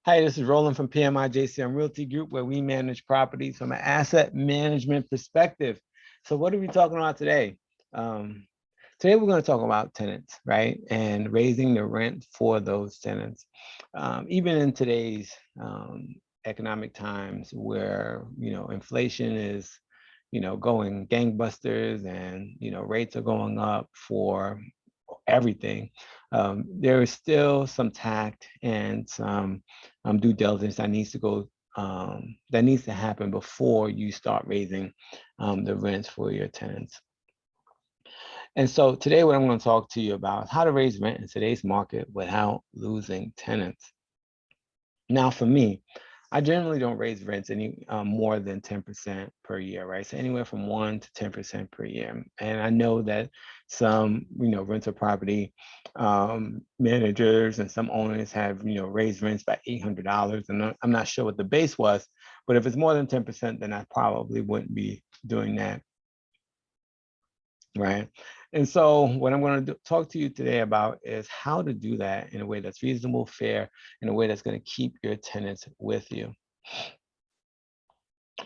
Hi, this is Roland from PMI JCM Realty Group, where we manage properties from an asset management perspective. So what are we talking about today? Today we're going to talk about tenants, right? And raising the rent for those tenants. Even in today's economic times where, inflation is, going gangbusters and, rates are going up for everything, there is still some tact and some due diligence that needs to happen before you start raising the rents for your tenants. And so today, what I'm going to talk to you about is how to raise rent in today's market without losing tenants. Now, for me, I generally don't raise rents any more than 10% per year, right? So anywhere from 1 to 10% per year. And I know that some, rental property managers and some owners have, raised rents by $800. And I'm not sure what the base was, but if it's more than 10%, then I probably wouldn't be doing that, right? And so what I'm going to talk to you today about is how to do that in a way that's reasonable, fair, in a way that's going to keep your tenants with you.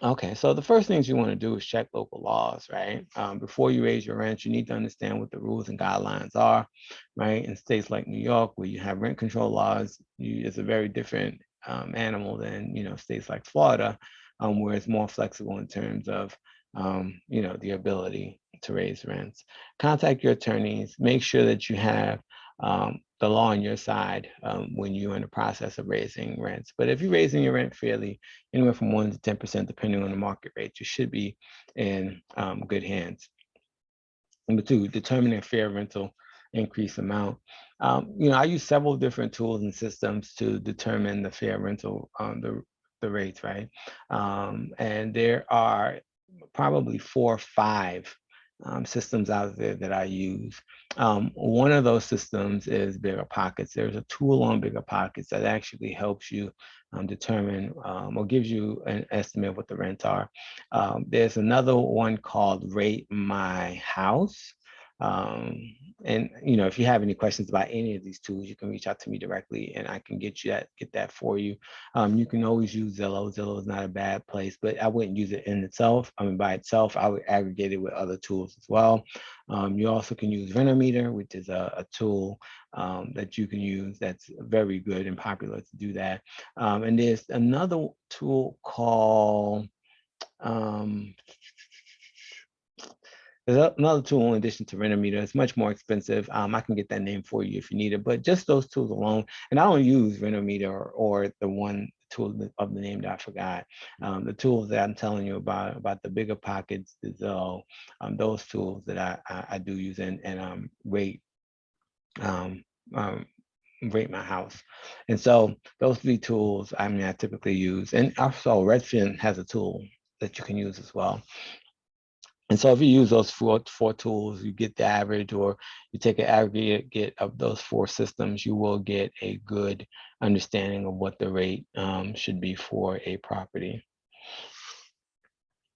Okay, so the first things you want to do is check local laws, right? Before you raise your rent, you need to understand what the rules and guidelines are, right? In states like New York, where you have rent control laws, it's a very different animal than, states like Florida, where it's more flexible in terms of, the ability to raise rents. Contact your attorneys, make sure that you have the law on your side when you're in the process of raising rents. But if you're raising your rent fairly, anywhere from 1 to 10%, depending on the market rate, you should be in good hands. Number two, determine a fair rental increase amount. I use several different tools and systems to determine the fair rental, the rates, right? And there are probably 4 or 5 systems out there that I use. One of those systems is Bigger Pockets. There's a tool on Bigger Pockets that actually helps you determine or gives you an estimate of what the rents are. There's another one called Rate My House. And if you have any questions about any of these tools, you can reach out to me directly and I can get that for you. You can always use Zillow. Zillow is not a bad place, but I wouldn't use it in itself. By itself, I would aggregate it with other tools as well. You also can use Renometer, which is a tool that you can use that's very good and popular to do that. And there's another tool called there's another tool in addition to Renometer. It's much more expensive. I can get that name for you if you need it, but just those tools alone. And I don't use Renometer or the one tool of the name that I forgot. The tools that I'm telling you about the Bigger Pockets, the Zillow, those tools that I do use and rate Rate My House. And so those 3 tools, I typically use. And also Redfin has a tool that you can use as well. And so if you use those four tools, you get the average, or you take an aggregate of those 4 systems, you will get a good understanding of what the rate should be for a property.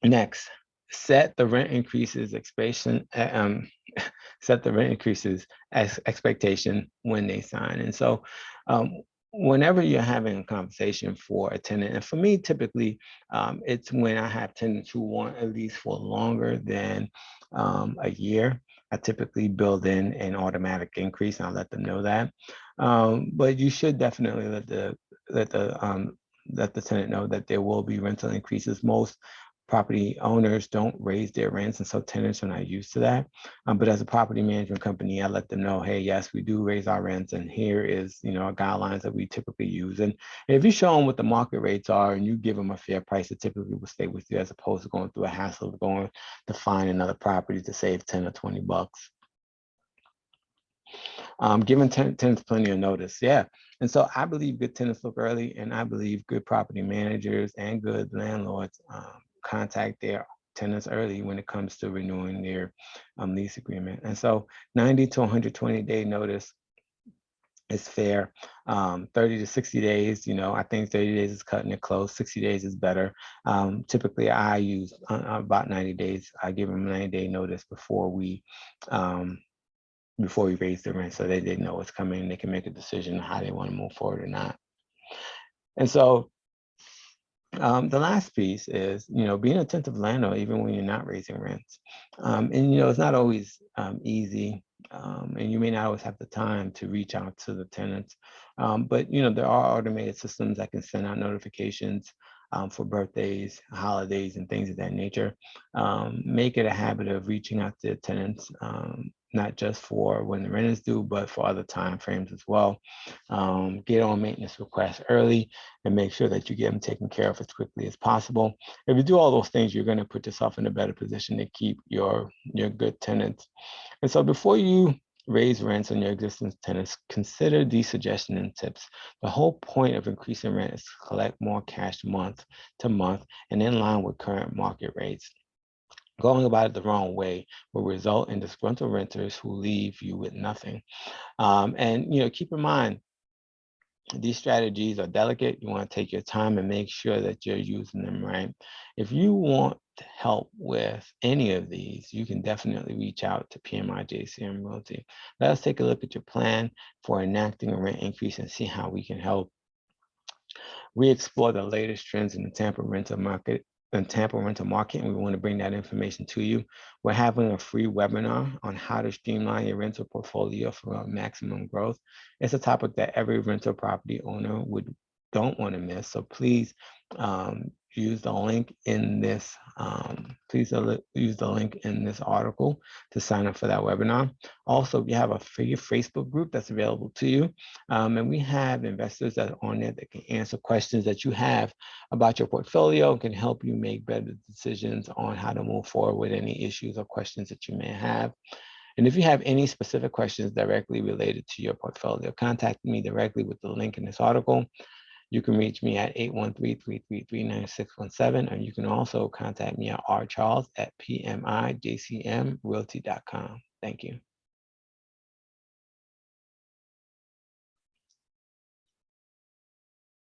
Next, set the rent increases expectation when they sign. And so whenever you're having a conversation for a tenant, and for me, typically, it's when I have tenants who want at least for longer than a year, I typically build in an automatic increase, and I'll let them know that. But you should definitely let the tenant know that there will be rental increases. Most property owners don't raise their rents, and so tenants are not used to that. But as a property management company, I let them know, hey, yes, we do raise our rents, and here is, our guidelines that we typically use. And if you show them what the market rates are and you give them a fair price, it typically will stay with you, as opposed to going through a hassle of going to find another property to save 10 or 20 bucks. Giving tenants plenty of notice, yeah. And so I believe good tenants look early, and I believe good property managers and good landlords contact their tenants early when it comes to renewing their lease agreement. And so 90 to 120-day notice is fair. 30 to 60 days, I think 30 days is cutting it close. 60 days is better. Typically, I use about 90 days. I give them a 90-day notice before we raise the rent, so they know what's coming and they can make a decision how they want to move forward or not. And so the last piece is, being an attentive landlord, even when you're not raising rents. And, it's not always easy, and you may not always have the time to reach out to the tenants. But, there are automated systems that can send out notifications for birthdays, holidays, and things of that nature. Make it a habit of reaching out to the tenants, not just for when the rent is due, but for other time frames as well. Get on maintenance requests early and make sure that you get them taken care of as quickly as possible. If you do all those things, you're going to put yourself in a better position to keep your good tenants. And so before you raise rents on your existing tenants, consider these suggestions and tips. The whole point of increasing rent is to collect more cash month to month and in line with current market rates. Going about it the wrong way will result in disgruntled renters who leave you with nothing. And keep in mind, these strategies are delicate. You want to take your time and make sure that you're using them right. If you want help with any of these, you can definitely reach out to PMI JCM Realty. Let us take a look at your plan for enacting a rent increase and see how we can help. We explore the latest trends in the Tampa rental market. And we want to bring that information to you. We're having a free webinar on how to streamline your rental portfolio for maximum growth. It's a topic that every rental property owner don't want to miss. So please use the link in this. Use the link in this article to sign up for that webinar. Also, we have a free Facebook group that's available to you, and we have investors that are on there that can answer questions that you have about your portfolio and can help you make better decisions on how to move forward with any issues or questions that you may have. And if you have any specific questions directly related to your portfolio, contact me directly with the link in this article. You can reach me at 813-333-9617, and you can also contact me at rcharles@pmijcmrealty.com. Thank you.